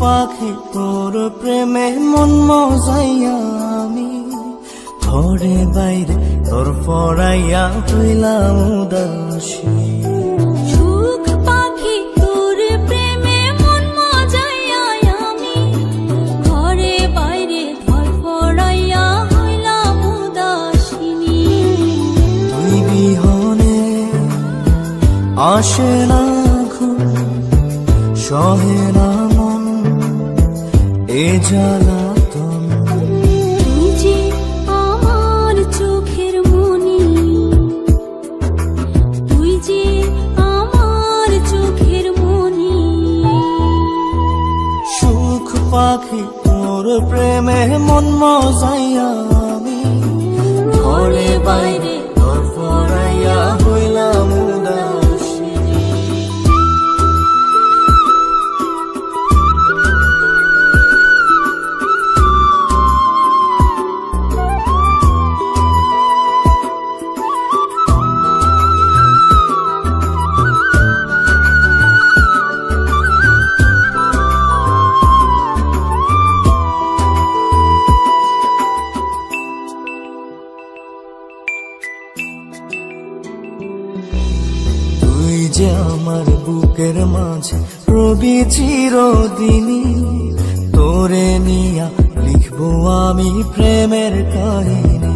পাখি তোর প্রেমে মন মজাইয়া আমি ঘরে বাইরে তোর পড়াইয়া হইলাম উদাসী। সুখ পাখি তোর প্রেমে মন মজাইয়া আমি ঘরে বাইরে তোর পড়াইয়া হইলাম উদাসিনী। তুই বিহনে আসে না ঘুম, সহে না মন এ জ্বালাতন। তুই যে আমার চোখের মনি, তুই যে আমার চোখের মনি। সুখ পাখি তোর প্রেমে মন মজাইয়া আমি ঘরে বাইরে তোর পড়াইয়া হইলাম উদাসী। তুই যে আমার বুকের মাঝে রবি চিরদিনই, তোরে নিয়া লিখবো আমি প্রেমের কাহিনী।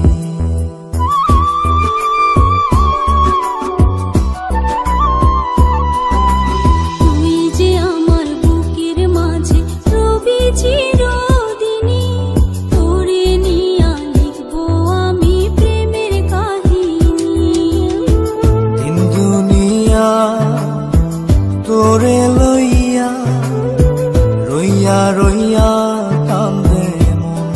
তুই যে আমার বুকের মাঝে রবি চিরদিনই, তোরে নিয়া লিখবো আমি প্রেমের কাহিনী। দিন দুনিয়া তোরে লইয়া রইয়া রইয়া কান্দে মন।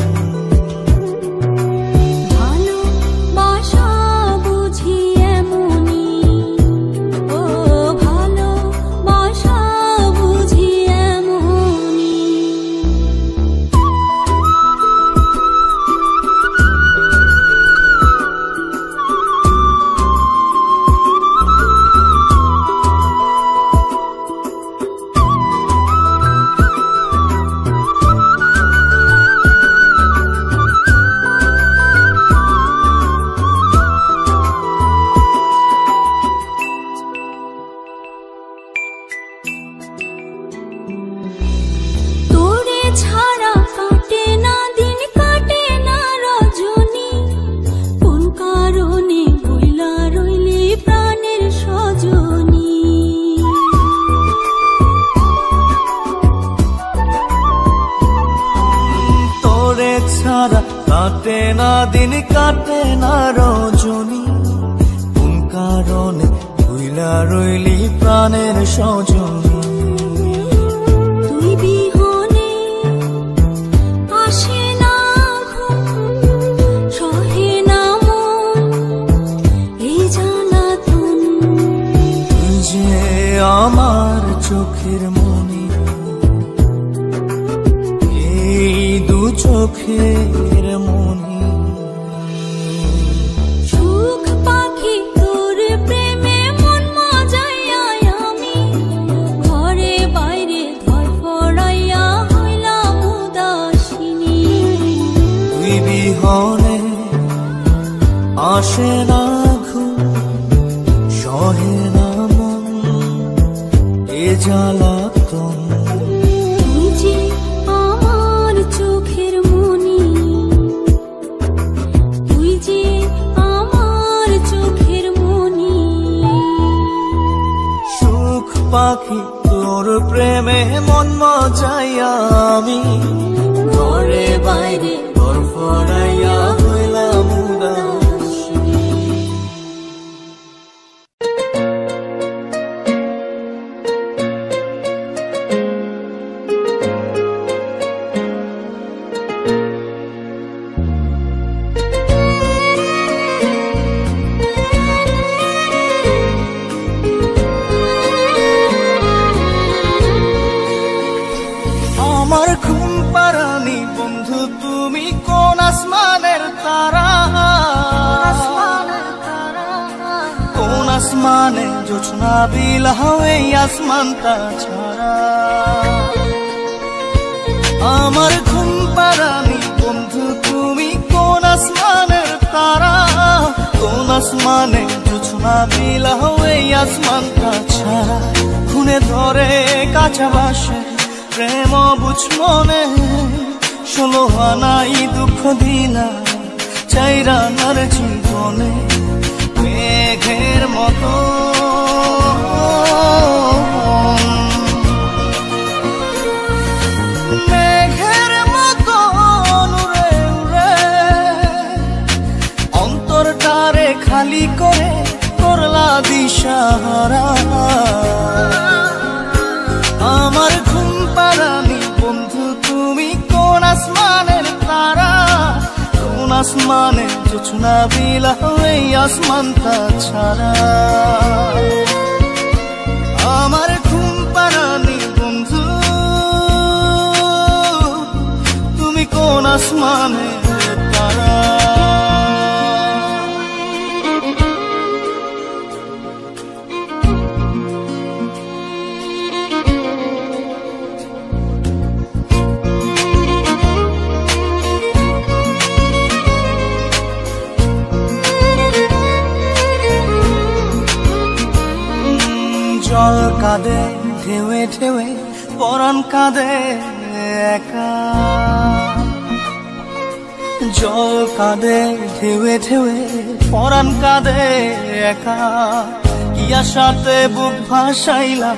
ভালোবাসা বুঝি এমনি, ও ভালোবাসা বুঝি এমনি। তোরে ছাড়া কাটে না দিন, কাটে না রজনী। কোন কারণে বইলা রইলি প্রাণের সজনী। তোরে ছাড়া কাটে না দিন, কাটে না রজনী। কোন কারণে ভুইলা রইলি প্রাণের সজনী। তুই বিহনে আসে না ঘুম, সহে না মন এই জ্বালাতন। তুই যে আমার চোখের মনি, এই দু চোখের মনি। সুখ পাখি তোর প্রেমে মন মজাইয়া আমি ঘরে বাইরে ধর পড়াইয়া হইলাম উদাসিনী। তুই বিহনে আসে না ঘুম, সহে না মন এ জ্বালাতন। তুই যে আমার চোখের মনি, তুই যে আমার চোখের মনি। সুখ পাখি তোর প্রেমে মন মজাইয়া আমি ঘরে বাইরে তোর পড়াইয়া হইলাম উদাসী। আসমানে জোছনা বিলাও এই আসমানটা ছাড়া। আমার ঘুম পাড়ানি বন্ধু তুমি কোন আসমানের তারা, কোন আসমানে জোছনা বিলাও এই আসমানটা ছাড়া। খুনে ধরে কাঁচা বাসে প্রেম বুঝ মনে, 16 আনাই দুঃখ দিলা চাইরা নার জীবনে। মেঘের মতো মেঘের মতো উড়ে উড়ে অন্তরটারে খালি করে করলা দিশাহারা। আমার ঘুম পাড়ানি বন্ধু তুমি কোন আসমানের তারা, কোন আসমানে জোছনা বিলাও এই আসমানটা ছাড়া। আমার ঘুম পাড়ানি বন্ধু তুমি কোন আসমানের তারা। জল কাঁদে ঢেউে ঢেউে পরাণ কাঁদে একা, জল কাঁদে ঢেউে ঢেউে পরাণ কাঁদে একা। কি আশাতে বুক ভাসাইলা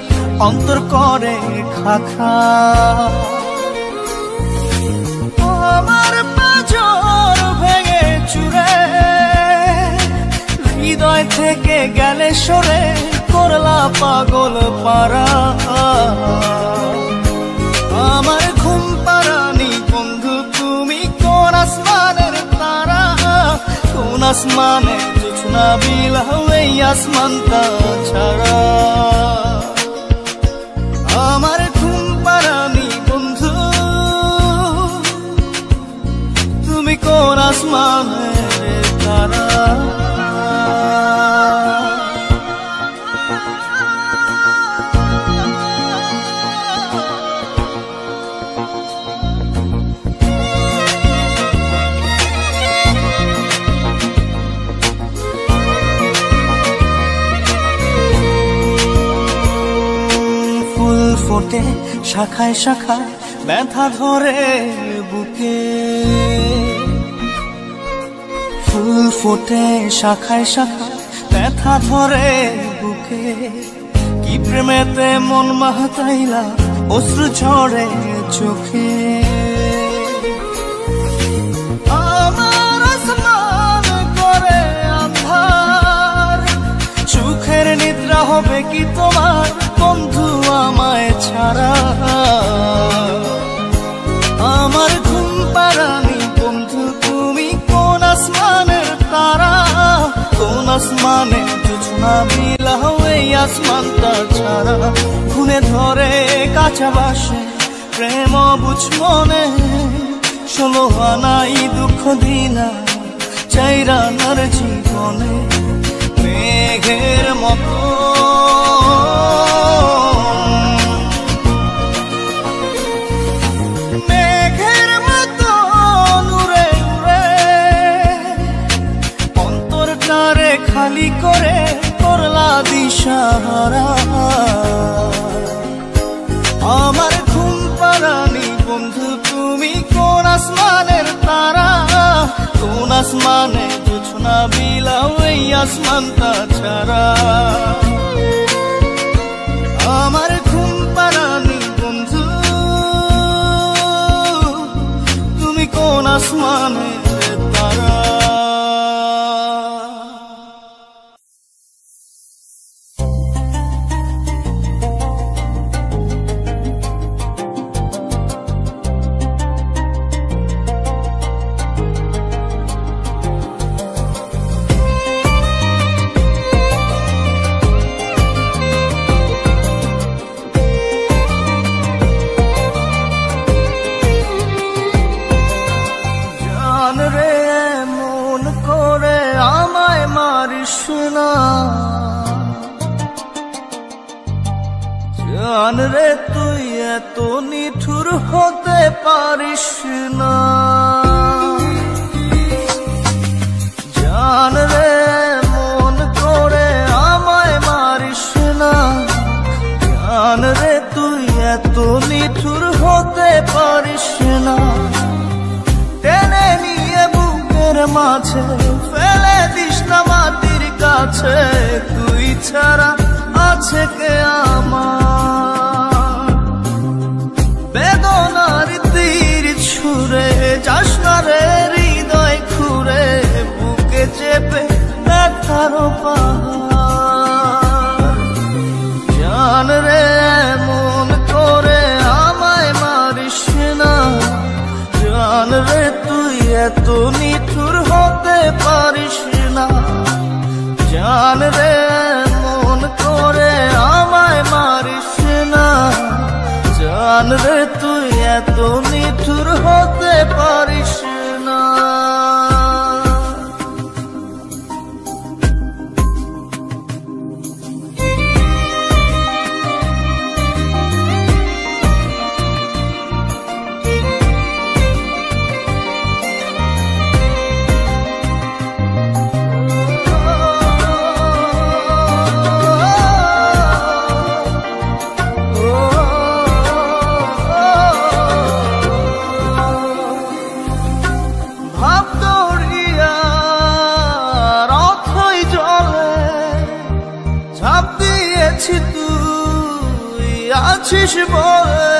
অন্তর করে খাখা। আমার পাঁজর ভেঙে চুরে হৃদয় থেকে গেলে সরে করলা পাগল পারা। আমার ঘুম পাড়ানি বন্ধু তুমি কোন আসমানের তারা, কোন আসমানে জোছনা বিলাও এই আসমানটা ছাড়া। আমার ঘুম পাড়ানি বন্ধু তুমি কোন আসমানের তারা। ফোটে শাখায় শাখায় ব্যথা ধরে বুকে, ফুল ফোটে শাখায় শাখায় ব্যথা ধরে বুকে। কি প্রেমেতে মন মাতাইলা অশ্রু ঝরে চোখে। আমার আসমান করে আন্ধার, সুখের নিদ্রা হবে কি তোমার বন্ধু আমায় ছাড়া। আমার ঘুম পাড়ানি বন্ধু তুমি কোন আসমানের তারা, কোন আসমানে জোছনা বিলাও এই আসমানটা ছাড়া। খুনে ধরে কাঁচা বাসে প্রেম বুঝ মনে, 16 আনাই দুঃখ দিলা চাইরা নার জীবনে। মেঘের মতো মেঘের মতো উড়ে উড়ে অন্তরটারে খালি করে করলা দিশাহারা। আমার ঘুম পাড়ানি বন্ধু তুমি কোন আসমানের তারা, কোন আসমানে জোছনা বিলাও এই আসমানটা ছাড়া। আমার ঘুম পাড়ানি বন্ধু তুমি কোন আসমানের তারা। জান রে তুই এত নিঠুর হতে পারিস না, জান রে মন করে আমায় মারিস না, জান রে তুই এত নিঠুর হতে পারিস না। টেনে নিয়ে বুকের মাঝে ফেলে দিস না মাটির কাছে, তুই ছাড়া আছে কে আমার। বেদনার তীর ছুঁড়ে যাস না রে হৃদয় খুঁড়ে, বুকে চেপে ব্যথারও পাহাড়। জান রে মন করে আমায় মারিস না, জান রে তুই এত নিঠুর হতে পারিস না, জান রে মন করে আমায় মারিস না, জান রে তুই এত নিঠুর হতে পারিস না। তুই আছিস বলে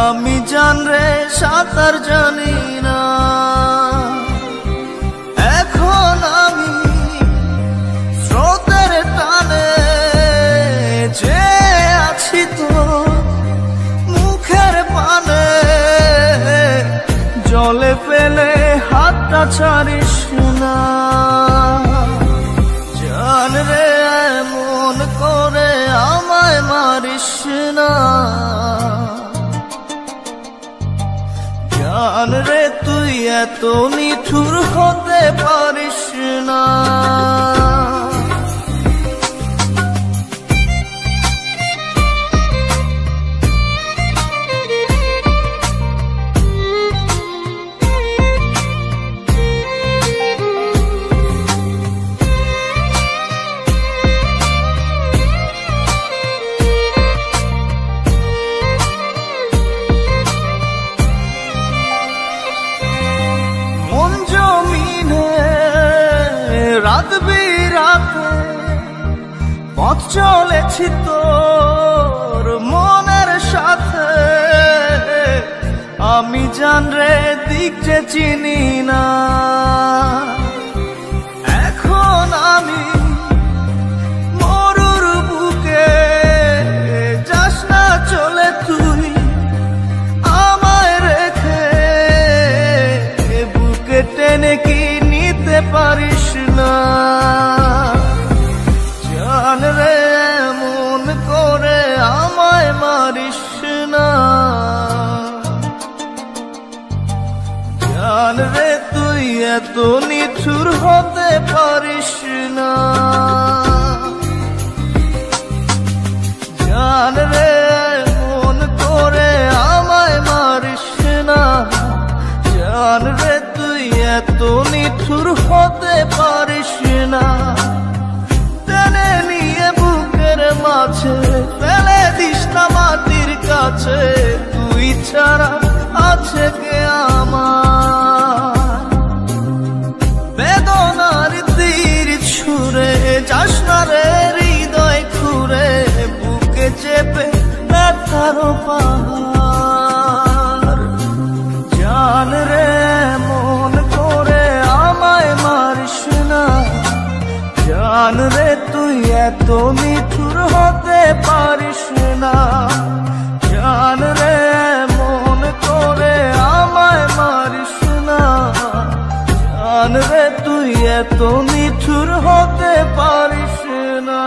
আমি জান রে সাঁতার জানি না, এখন আমি স্রোতের টানে যে আছি তো মুখের পানে, জলে ফেলে হাতটা ছাড়িস না, জান রে মন করে আমায় মারিস না, জান রে তুই এত নিঠুর হতে পারিস না। রাত বিরাতে পথ চলেছি তোর মনের সাথে, আমি জান রে দিক যে চিনি না, এখন আমি মরুর বুকে, যাস না চলে তুই আমায় রেখে, বুকে টেনে কি নিতে পারিস না, জান রে মন করে আমায় মারিস না, জান রে তুই এত নিঠুর হতে পারিস না, জান রে মন করে আমায় মারিস না, জান রে তুই এত নিঠুর হতে পারিস না। টেনে নিয়ে বুকের মাঝে ফেলে দিস না মাটির কাছে, তুই ছাড়া আছে কে আমার। বেদনার তীর ছুঁড়ে যাস না রে হৃদয় খুঁড়ে, বুকে চেপে ব্যথারও পাহাড়। জান রে মন করে আমায় মারিস না, জান রে তুই এত নিঠুর হতে পারিস না, জান রে মন করে আমায় মারিস না, জান রে তুই এত নিঠুর হতে পারিস না।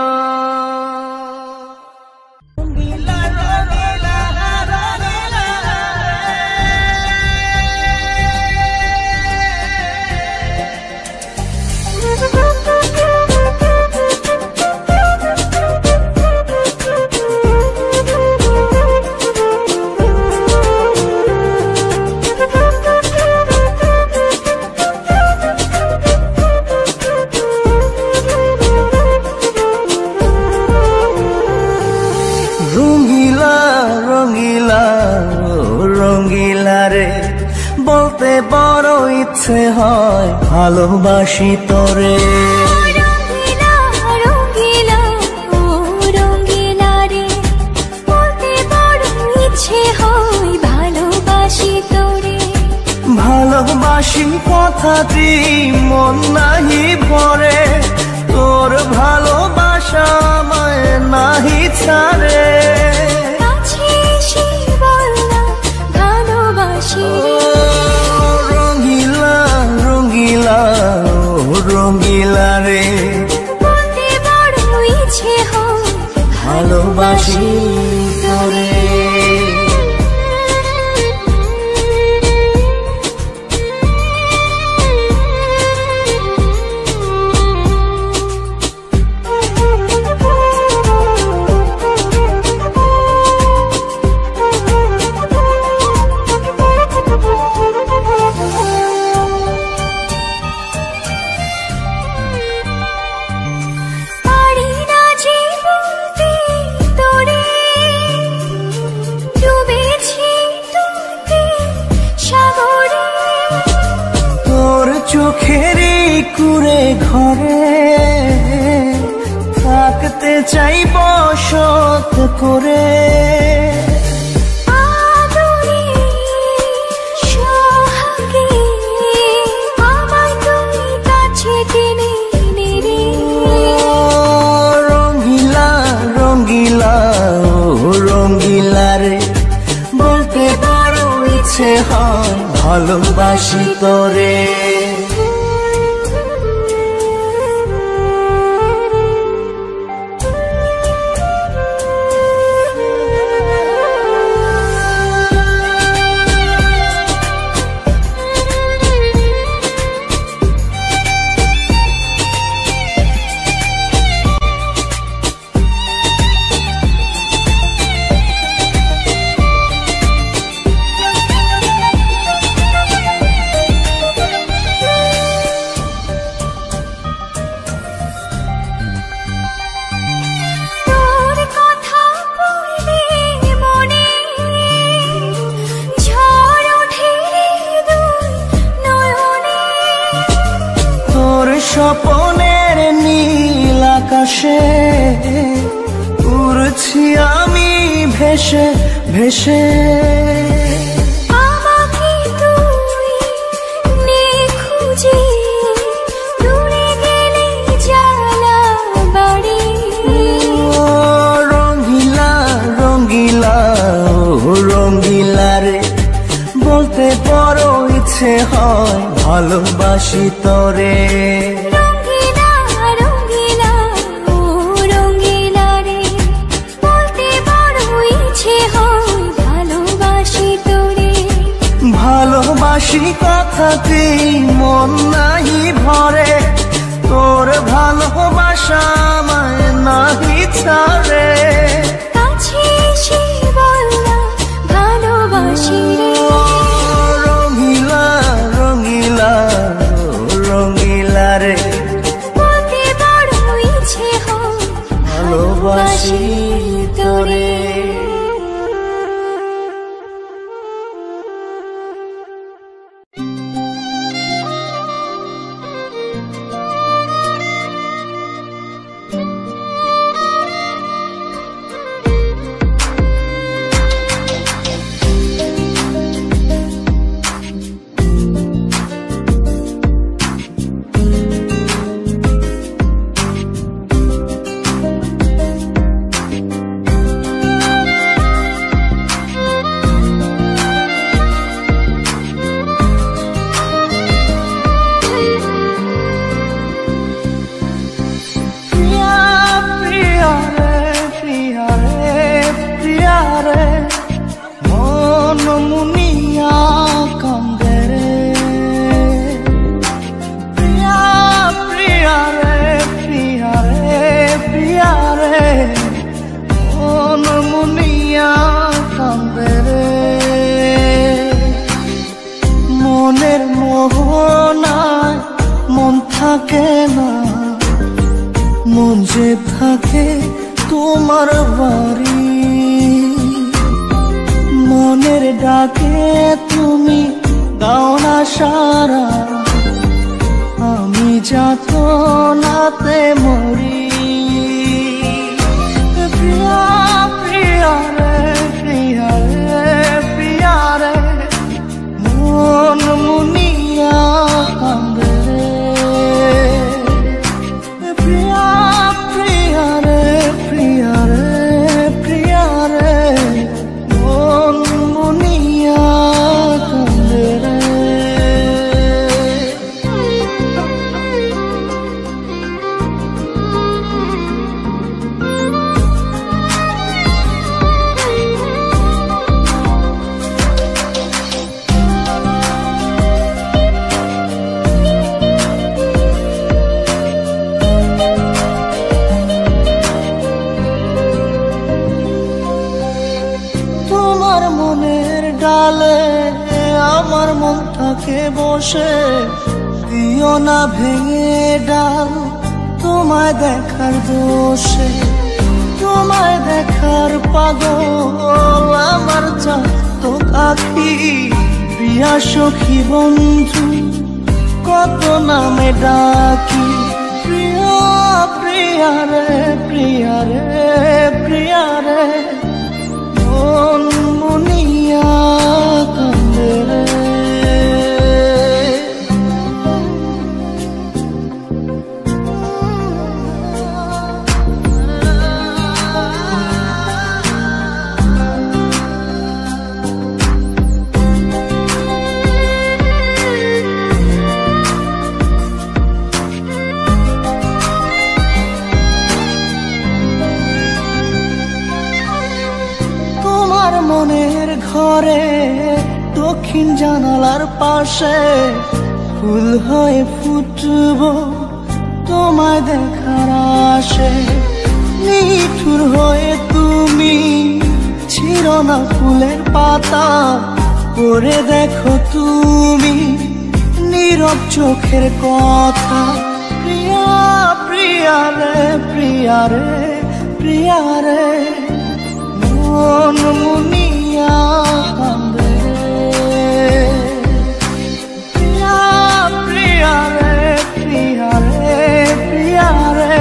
ইচ্ছে হয় ভালোবাসি তোরে। রঙ্গিলা রঙ্গিলা ও রঙ্গিলা রে, বলতে বড় ইচ্ছে হয় ভালোবাসি তোরে। ভালোবাসি কথাটি মন নাহি ভরে, তোর ভালোবাসা আমায় নাহি ছাড়ে। কাছে এসে বললাম ভালোবাসি রঙ্গিলা রঙ্গিলা ও রঙ্গিলা রে, বলতে বড় ইচ্ছে হয় ভালোবাসি তোরে। চোখেরই কুড়ে ঘরে থাকতে চাই বসত করে। আদরে সোহাগে আমায় তুই কাছে টেনে নে রে। রঙ্গিলা রঙ্গিলা ও রঙ্গিলা রে, বলতে বড় ইচ্ছে হয় ভালোবাসি তোরে। স্বপনের নীল আকাশে উড়ছি আমি ভেসে ভেসে। আমাকে তুই নে খুঁজে, দূরে গেলে জ্বালা বাড়ি। রঙ্গিলা রঙ্গিলা ও রঙ্গিলা রে, বলতে বড় ইচ্ছে হয় ভালোবাসি তোরে। রঙ্গিলা রঙ্গিলা ও রঙ্গিলা রে, বলতে বড় ইচ্ছে হয় ভালোবাসি তোরে। ভালোবাসি কথাতে মন নাহি ভরে, তোর ভালোবাসা আমায় নাহি ছাড়ে। কাছে এসে বললাম ভালোবাসি রে। রঙ্গিলা রঙ্গিলা রঙ্গিলা রে, বলতে বড় ইচ্ছে হয় ভালোবাসি তোরে। থাকে না, মন যে থাকে তোমার বাড়ি। মনের ডাকে তুমি দাও না সারা, আমি যাতনাতে মরি। প্রিয়া প্রিয়া রে, প্রিয়া রে, প্রিয়া রে, মন মুনিয়া কান্দে রে। প্রিয়া প্রিয়া রে, প্রিয়া রে, প্রিয়া রে, মন মুনিয়া কান্দে রে। তোমার মনের ডালে আমার মনটাকে বসে, দিও না ভেঙে ডাল তোমায় দেখার দোষে। তোমায় দেখার পাগল আমার চাঁদ আঁখি। প্রিয়া সখী বন্ধু কত নামে ডাকি। প্রিয়া প্রিয়া রে, প্রিয়া রে, প্রিয়া রে, মন মুনিয়া কান্দে রে। তোমার মনের ঘরে দক্ষিণ জানালার পাশে ফুল হয়ে ফুটব তোমায় দেখার আশে। নিঠুর হয়ে তুমি ছিঁড়ো না ফুলের পাতা, পড়ে দেখো তুমি নীরব চোখের কথা। প্রিয়া প্রিয়া রে, প্রিয়া রে, প্রিয়া রে, মন মুনিয়া কান্দে রে। প্রিয়া প্রিয়া রে, প্রিয়া রে, প্রিয়া রে,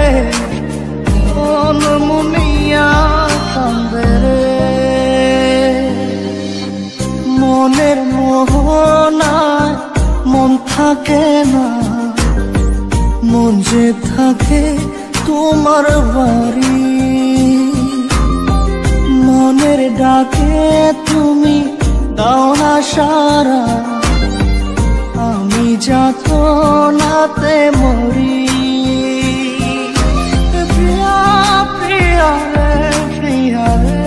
মন মুনিয়া কান্দে রে। মনের মোহনায় মন থাকে না, মন যে থাকে তোমার বাড়ি। মনের ডাকে তুমি দাও না সারা, আমি যাতনাতে মরি। প্রিয়া প্রিয়া রে, প্রিয়া রে,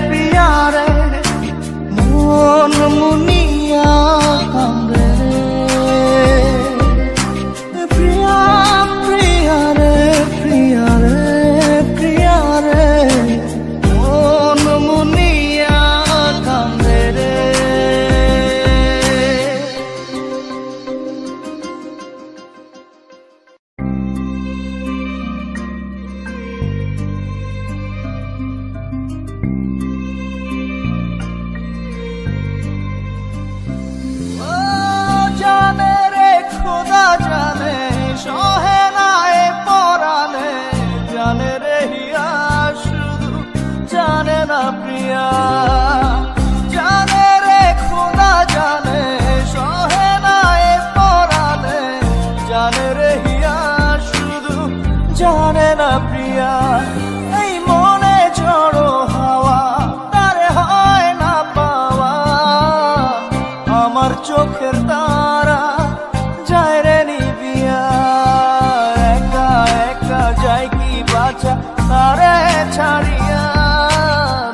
প্রিয়া রে, মন মুনিয়া কান্দে রে। প্রিয়া প্রিয়া রে, প্রিয়া রে, প্রিয়া রে, মন মুনিয়া কান্দে রে। ও জানে রে খোদা জানে, সহে না এ পরানে, জানে রে হিয়া শুধু জানে না প্রিয়া। জানে রে খোদা জানে, সহে না এ পরানে, জানে রে হিয়া শুধু জানে না প্রিয়া। এই মনে ঝড়ো হাওয়া তারে হয় না পাওয়া, আমার চোখের তারা যায় রে নিবিয়া। একা একা যায় কি বাঁচা তারে ছাড়িয়া,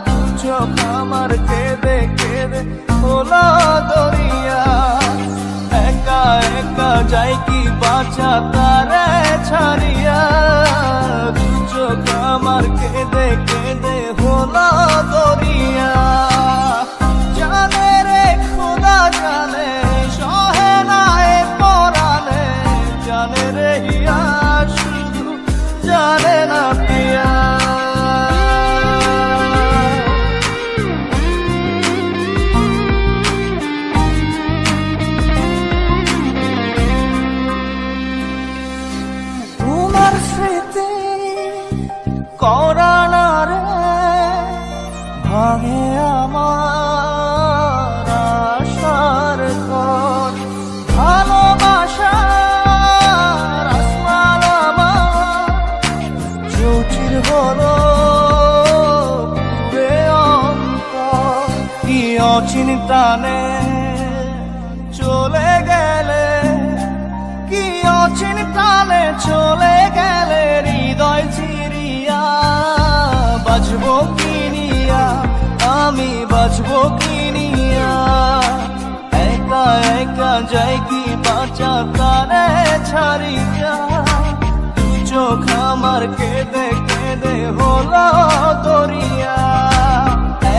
দু চোখ আমার কেঁদে কেঁদে হলো দরিয়া। একা একা যায় কি বাঁচা তারে ছাড়িয়া, দু চোখ আমার কেঁদে কেঁদে হলো দরিয়া। জানে রে খোদা জানে, সহে না এ পরানে, জানে রে হিয়া শুধু জানে না প্রিয়া। করানা রে ভাঙে আমার আশার ঘর ভালোবাসার আসমান আমার চৌচির হলো পুরে অন্তর কি অচিন টানে চলে গেলে কি অচিন টানে চলে গেলে হৃদয় চিরিয়া বাজবো কিনিয়া আমি বাজবো কিনিয়া একা একা যাই কি বাঁচা তারে ছাড়িয়া তুই চোখ আমার কেঁদে কেঁদে হলো দরিয়া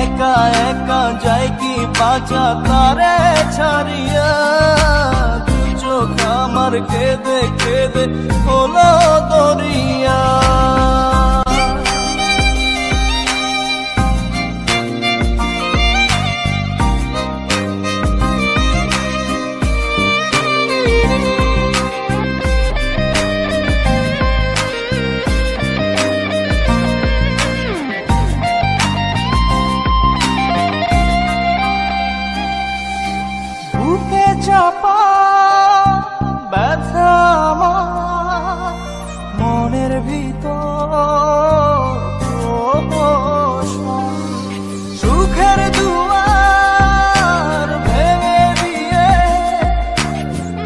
একা একা যাই কি বাঁচা তারে ছাড়িয়া তুই চোখ আমার কেঁদে কেঁদে হলো দরিয়া বুকে চাপা ব্যথা আমার মনের ভিতর সুখের দুয়ার ভেঙে দিয়ে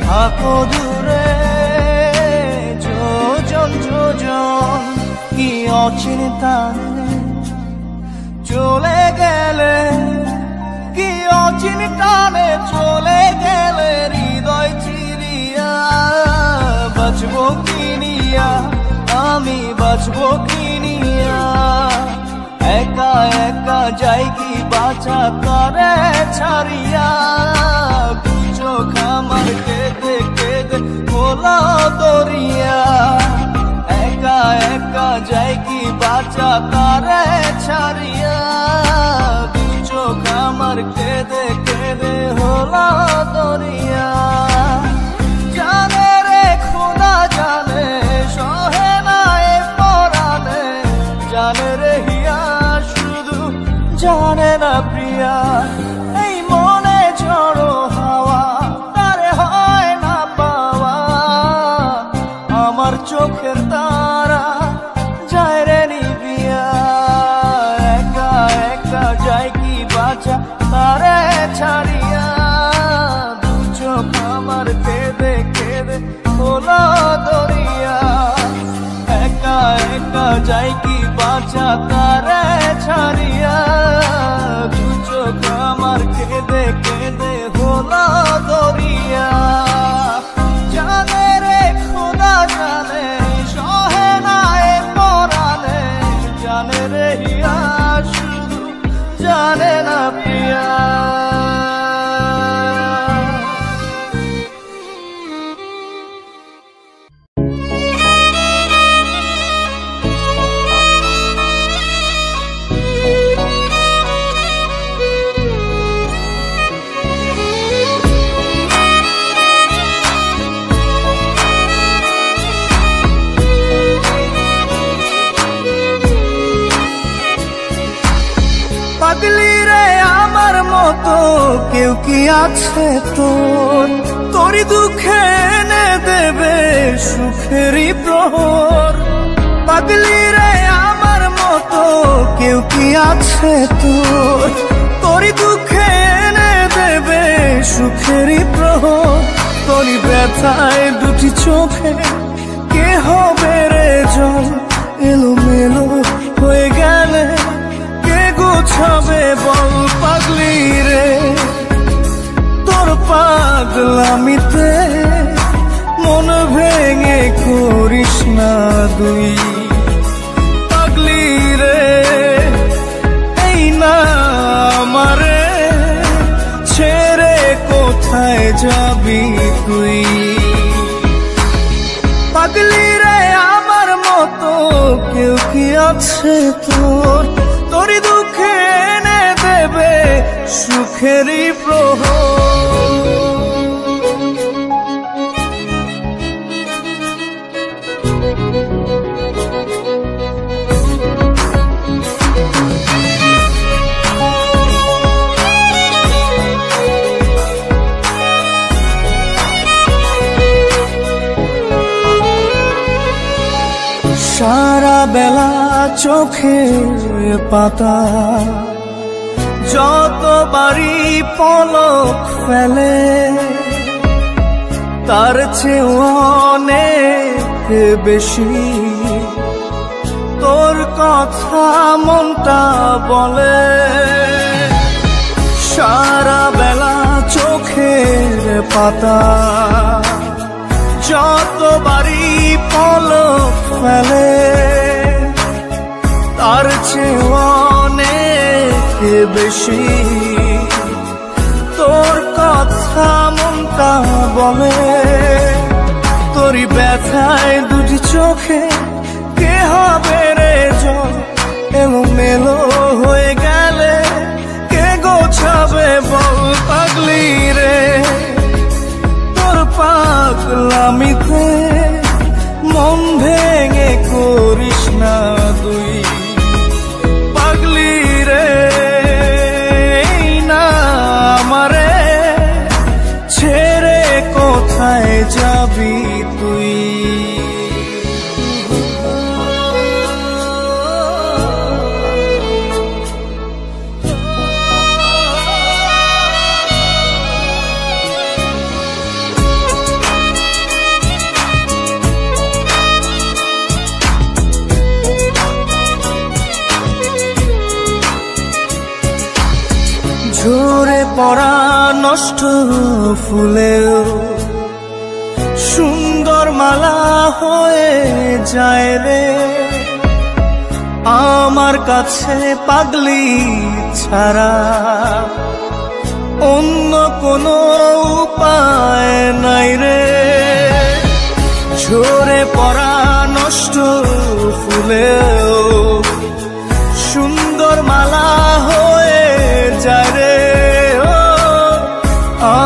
থাকো দূরে যোজন যোজন কি অচিন টানে চলে গেলে কি অচিন টানে চলে গেলে হৃদয় চিরিয়া বাঁচবো কিনিয়া আমি বাঁচবো কিনিয়া একা একা যাই কি বাঁচা তারে ছাড়িয়া তুই চোখ আমার কেঁদে কেঁদে হলো দরিয়া একা একা যাই কি বাঁচা তারে ছাড়িয়া তুই চোখ আমার কেঁদে কেঁদে হলো দরিয়া জানে রে খোদা জানে সহে না এ পরানে জানে রে হিয়া শুধু জানে না প্রিয়া এই মনে ঝড়ো হাওয়া তারে হয় না পাওয়া আমার চোখের তারা যায় রে নিবিয়া একা একা যায় কি বাঁচা তারে ছাড়িয়া দু চোখ আমার কেঁদে কেঁদে হলো দরিয়া একা একা যায় কি বাঁচা তারে ছাড়িয়া দু চোখ আমার কেঁদে কেঁদে হলো দরিয়া জানে রে খোদা জানে সহে না এ পরানে জানে রে হিয়া শুধু জানে না প্রিয়া পাগলি রে আমার মতো কেউ কি আছে তোর তোরই দুঃখে এনে দেবে সুখেরই প্রহর পাগলি রে আমার মতো কেউ কি আছে তোর তোরই দুঃখে এনে দেবে সুখেরই প্রহর তোরই ব্যথায় দুটি চোখে কে হবে রে জল এলোমেলো হয়ে গেলে গোছাবে বল পাগলি রে তোর পাগলামিতে মন ভেঙে করিস না দুই পাগলি রে এই না আমারে ছেড়ে কোথায় যাবি তুই পাগলি রে আমার মতো কেউ কি আছে তোর তোরই দুঃখে এনে দেবে সুখেরই প্রহর সারা বেলা চোখের পাতা যতবারই পলক ফেলে তার চেয়ে অনেক বেশি তোর কথা মনটা বলে। সারা বেলা চোখের পাতা যতবারই পলক ফেলে তার চেয়ে অনেক বেশি তোর কথা মনটা বলে। তোরই ব্যথায় দুটি চোখে কে হবে রে জল, এলোমেলো হয়ে গেলে কে গোছাবে বল পাগলি রে। তোর পাগলামিতে মন ভেঙে করিস না তুই পাগলি রে। না আমারে ছেড়ে কোথায় যাবি তুই। ঝরে পড়া নষ্ট ফুলেও সুন্দর মালা হয়ে যায় রে আমার কাছে পাগলি ছাড়া অন্য কোনো উপায় নাই রে। ঝরে পড়া নষ্ট ফুলেও সুন্দর মালা হয়ে যায় রে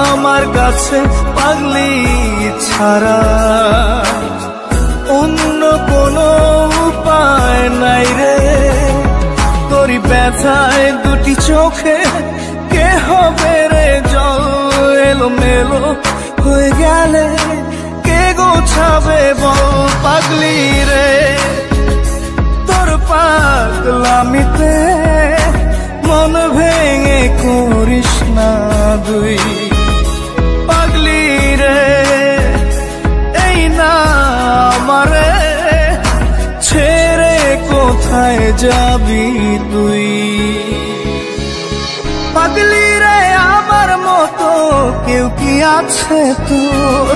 আমার কাছে পাগলি ছাড়া অন্য কোনো উপায় নাই রে। তোরই ব্যথায় দুটি চোখে কে হবে রে জল, এলোমেলো হয়ে গেলে কে গোছাবে বল পাগলি রে। তোর পাগলামিতে মন ভেঙে করিস না তুই পাগলি রে। এই না আমারে ছেড়ে কোথায় যাবি তুই পাগলি রে। আমার মতো কেউ কি আছে তোর,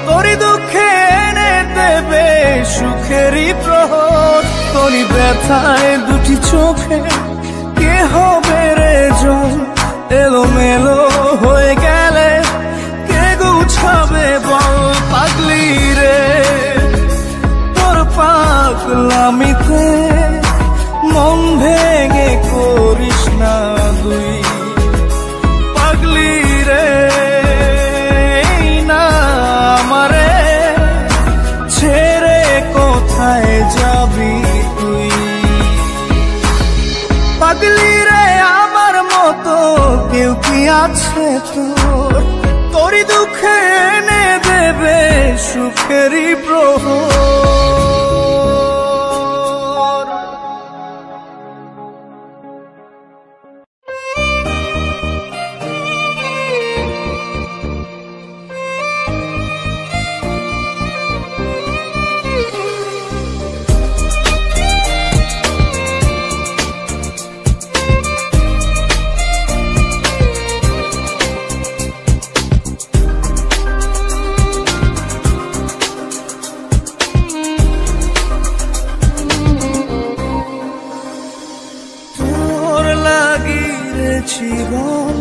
তোরই দুঃখে এনে দেবে সুখেরই প্রহর। তোরই ব্যথায় দুটি চোখে কে হবে রে জল, এলোমেলো হয়ে গেলে কে গুছাবে বল পাগলি রে। তোর পাগলামিতে মন ভেঙে করিস না তুই পাগলি রে। না আমারে ছেড়ে কোথায় যাবি তুই পাগলি রে। আমার মতো কেউ কি আছে তোর, তোরই দুঃখে এনে দেবে সুখেরই প্রহর। জীবন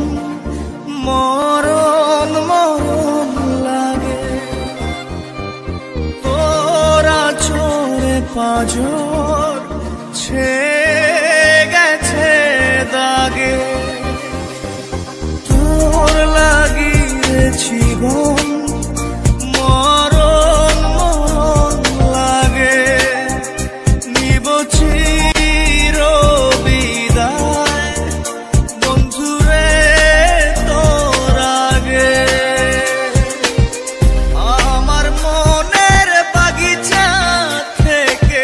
মরণ মরণ লাগে তোরা চোরে পাজর ছেয়ে গেছে দাগে। তোর লাগিয়ে জীবন মরণ মরণ লাগে নিব চির বিদায় বন্ধুরে তোর আগে। আমার মনের বাগিচা থেকে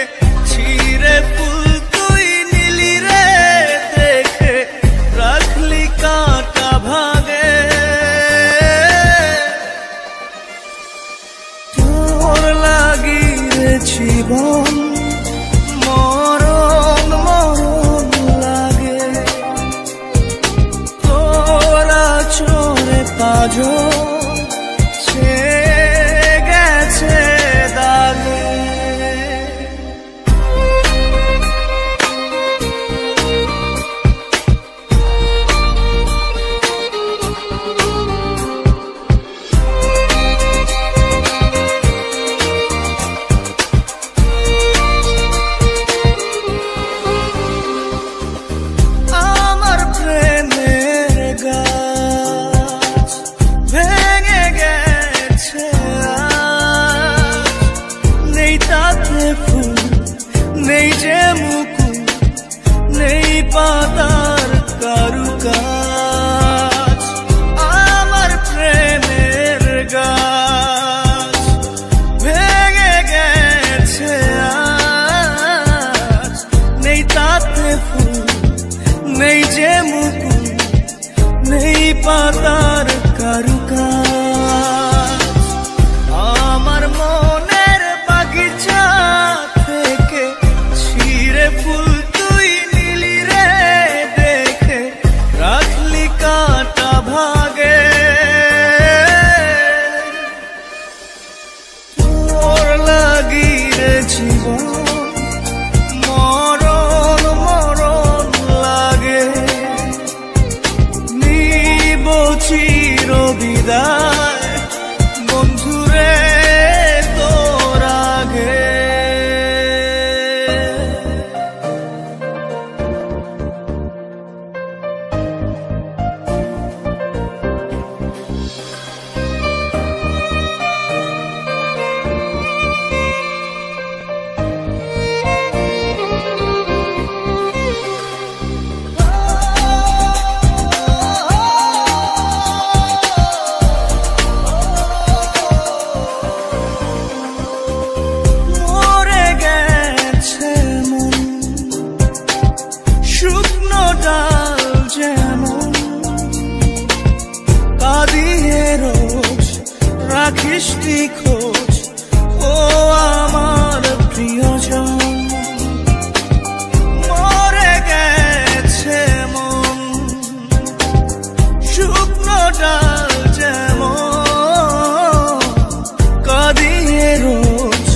পাঁজর ছেয়ে গেছে দাগে। নেই যে মুকুল নেই পাতার কারুকাজ, আমার প্রেমের গাছ ভেঙে গেছে আজ। নেই তাতে ফুল নেই যে মুকুল নেই পাতার কারুকাজ, আমার মনের বাগিচা থেকে ছিঁড়ে ফুল তুই নিলি রে দেখে, রাখলি কাটা ভাগে। তোর লাগি রে জীবন মরণ মরণ লাগে, নিব চির বিদায় বন্ধুরে তোর আগে। রাখিসনি খোঁজ ও আমার প্রিয়জন, মরে গেছে মন শুকনো ডাল যেমন, কাঁদিয়ে রোজ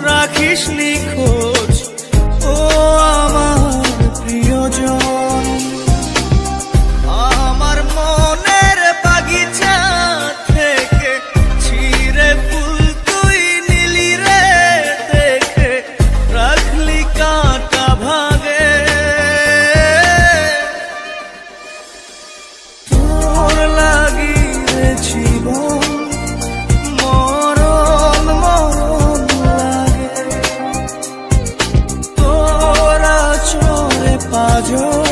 রাখিসনি খোঁজ ও আমার প্রিয়জন। আমার মনের বাগিচা থেকে ছিঁড়ে ফুল তুই নিলি রে দেখে, রাখলি কাটা ভাগে। তোর লাগি রে জীবন মরণ মরণ লাগে, তোরা চোরে পাঁজর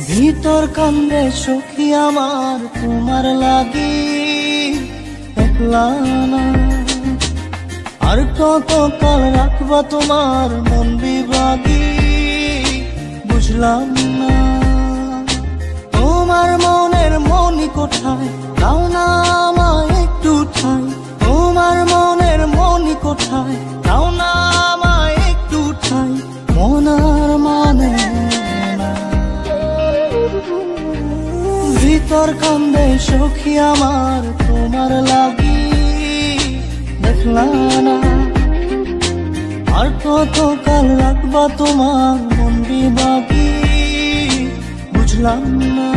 ভিতর কান্দে সখী আমার তোমার লাগি একলা না, আর কত কাল রাখবা তোমার মন বিভাগী বুঝলাম না। তোমার মনের মনি কোঠায় দাও না আমায় একটু ঠাই, তোমার মনের মনি কোঠায় দাও না আমায় একটু ঠাই, মনার মানে ভিতর কান্দে সখী আমার তোমার লাগি দেখলা না, আর কত কাল রাখবা তোমার মন বিভাগী বুঝলাম না।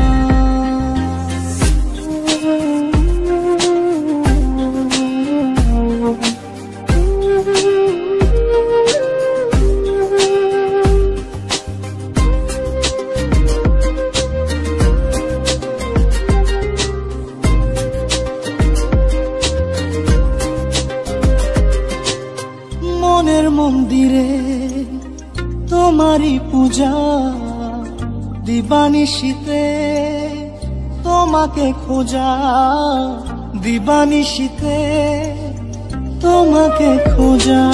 তোমারি পূজা দিবানিশিতে তোমাকে খোঁজা দিবানিশিতে তোমাকে খোঁজা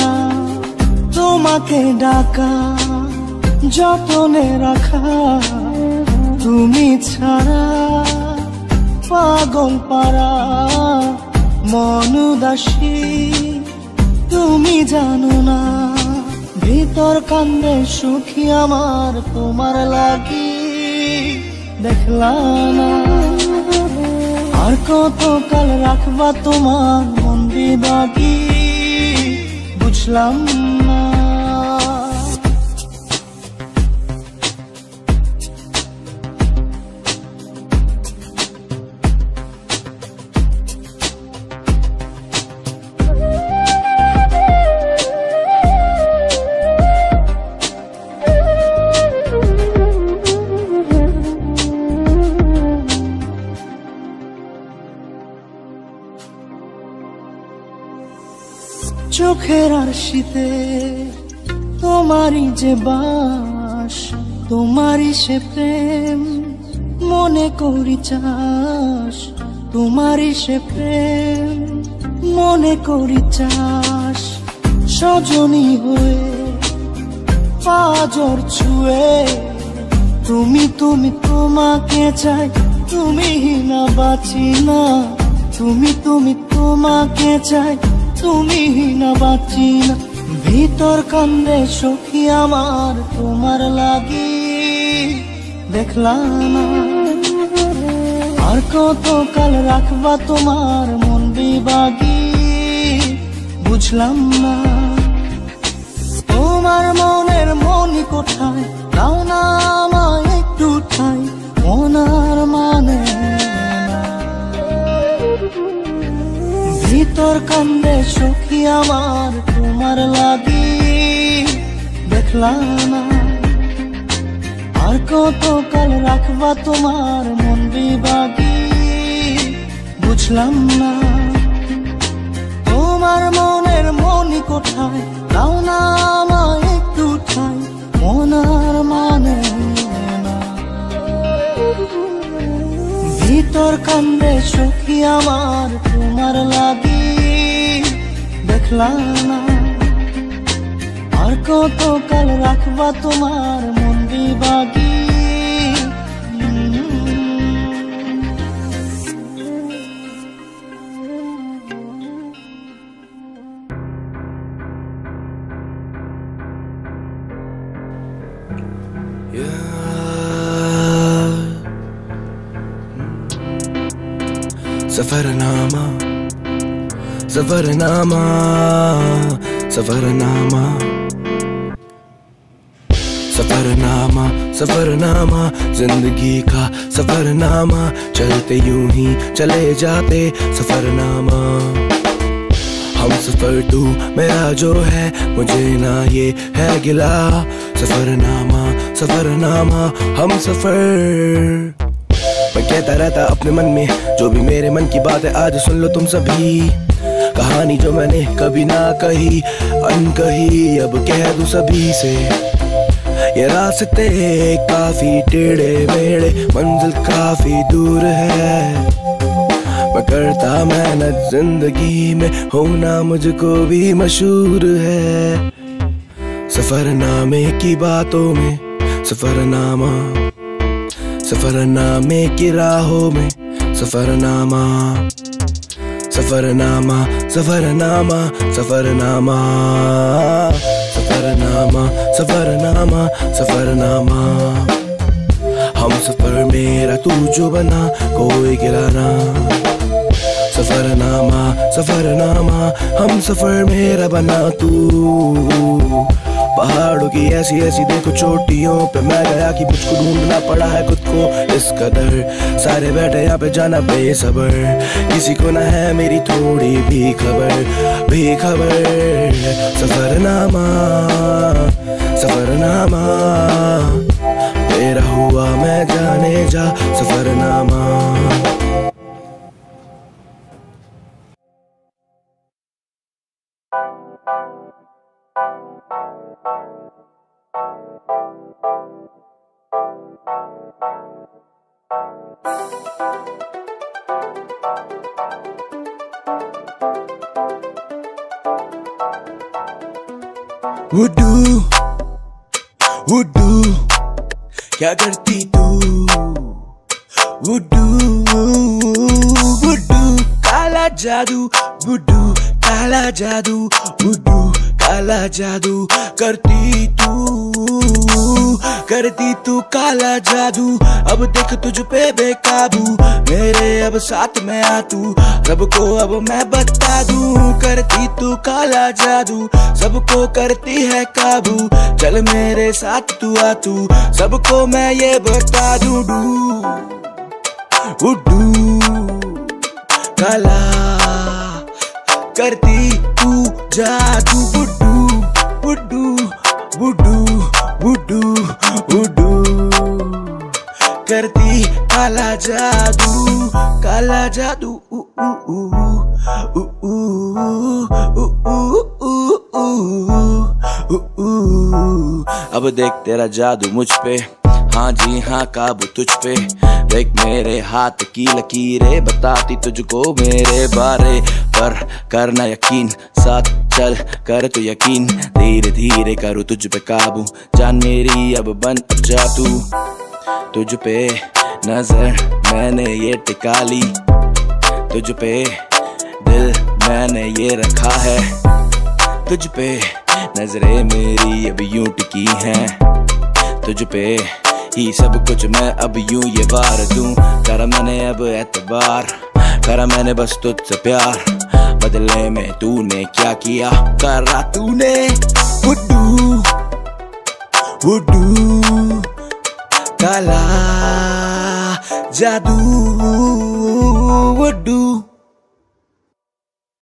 তোমাকে ডাকা যতনে রাখা তুমি ছাড়া পাগল পারা মন উদাসী তুমি জানো না ভিতর কান্দে সুখী আমার তোমার লাগি দেখলা না আর কত কাল রাখবা তোমার মন বিভাগী বুঝলাম না চোখের আরশিতে তোমারই যে বাস তোমারই সে প্রেম মনে করি চাস তোমারই সে প্রেম মনে করি চাস সজনী হয়ে পাজর ছুঁয়ে তুমি তুমি তোমাকে চাই তুমি না বাঁচি না তুমি তুমি তোমাকে চাই তুমি না বাঁচি না ভিতর কান্দে সখী আমার তোমার লাগি দেখলা না আর কত কাল রাখবা তোমার মন বিভাগী বুঝলাম না তোমার মনের মনি কোথায় দাও না আমায় একটু ঠাই মনার মানে ভিতর কান্দে সখী আমার তোমার লাগি দেখলা না আর কত কাল রাখবা তোমার মন বিভাগী বুঝলাম না তোমার মনের মনি কোথায় দাও না আমায় একটু ঠাই মনার মানে না ভিতর কান্দে সখী আমার তোমার লাগি দেখলা না আর কত কাল রাখবা তোমার মন বিভাগী सफरनामा सफरनामा सफरनामा सफरनामा सफरनामा जिंदगी का सफरनामा चलते यूं ही चले जाते सफरनामा हम सफर तू मेरा जो है मुझे ना ये है गिला सफरनामा सफरनामा हम सफर मैं कहता रहता अपने मन में जो भी मेरे मन की बात है आज सुन लो तुम सभी कहानी जो मैंने कभी ना कही अनकही अब कह दूं सभी से ये रास्ते काफी टेढ़े मेढ़े मंजिल काफी दूर है मैं करता मेहनत जिंदगी में होना मुझको भी मशहूर है सफरनामे की बातों में सफरनामा सफरनामे की राहों में सफरनामा सफरनामा सफरनामा सफरनामा सफरनामा सफरनामा सफरनामा हम सफर मेरा तू जो बना कोई गिराना सफरनामा सफरनामा हम सफर मेरा बना तू पहाड़ों की ऐसी ऐसी देखो चोटियों पे मैं गया कि मुझको ढूंढना पड़ा है खुद को इस कदर सारे बैठे यहाँ पे जाना बेसबर किसी को ना है मेरी थोड़ी भी खबर सफरनामा सफरनामा तेरा हुआ मैं जाने जा सफरनामा वुडू वुडू क्या करती तू? वुडू वुडू काला जादू, वुडू काला जादू, वुडू काला जादू करती तू काला जादू। अब देख तुझ पे बेकाबू, मेरे अब साथ में आ तू, सबको अब मैं बता दूं। करती तू काला जादू, सबको करती है काबू, चल मेरे साथ तू आ तू, सबको मैं ये बता दूं। वुडू काला करती तू जादू, वुडू वुडू वुडू वुडू वुडू करती काला जादू, काला जादू। अब देख तेरा जादू मुझ पे, हाँ जी हाँ काबू तुझ पे। देख मेरे हाथ की लकीरें बताती तुझको मेरे बारे, पर करना यकीन, साथ चल कर तू यकीन। धीरे धीरे करूँ तुझ पे काबू, जान मेरी अब बन जा तू। तुझ पे नजर मैंने ये टिका ली, तुझ पे दिल मैंने ये रखा है, तुझ पे नजरें मेरी अब यूं टिकी हैं, तुझ पे ही सब कुछ मैं अब यूं ये वार दूं। करा मैंने अब एतबार, करा मैंने बस तुझसे प्यार, बदले में तूने क्या किया करा तूने। वुडू वुडू काला जादू, वुडू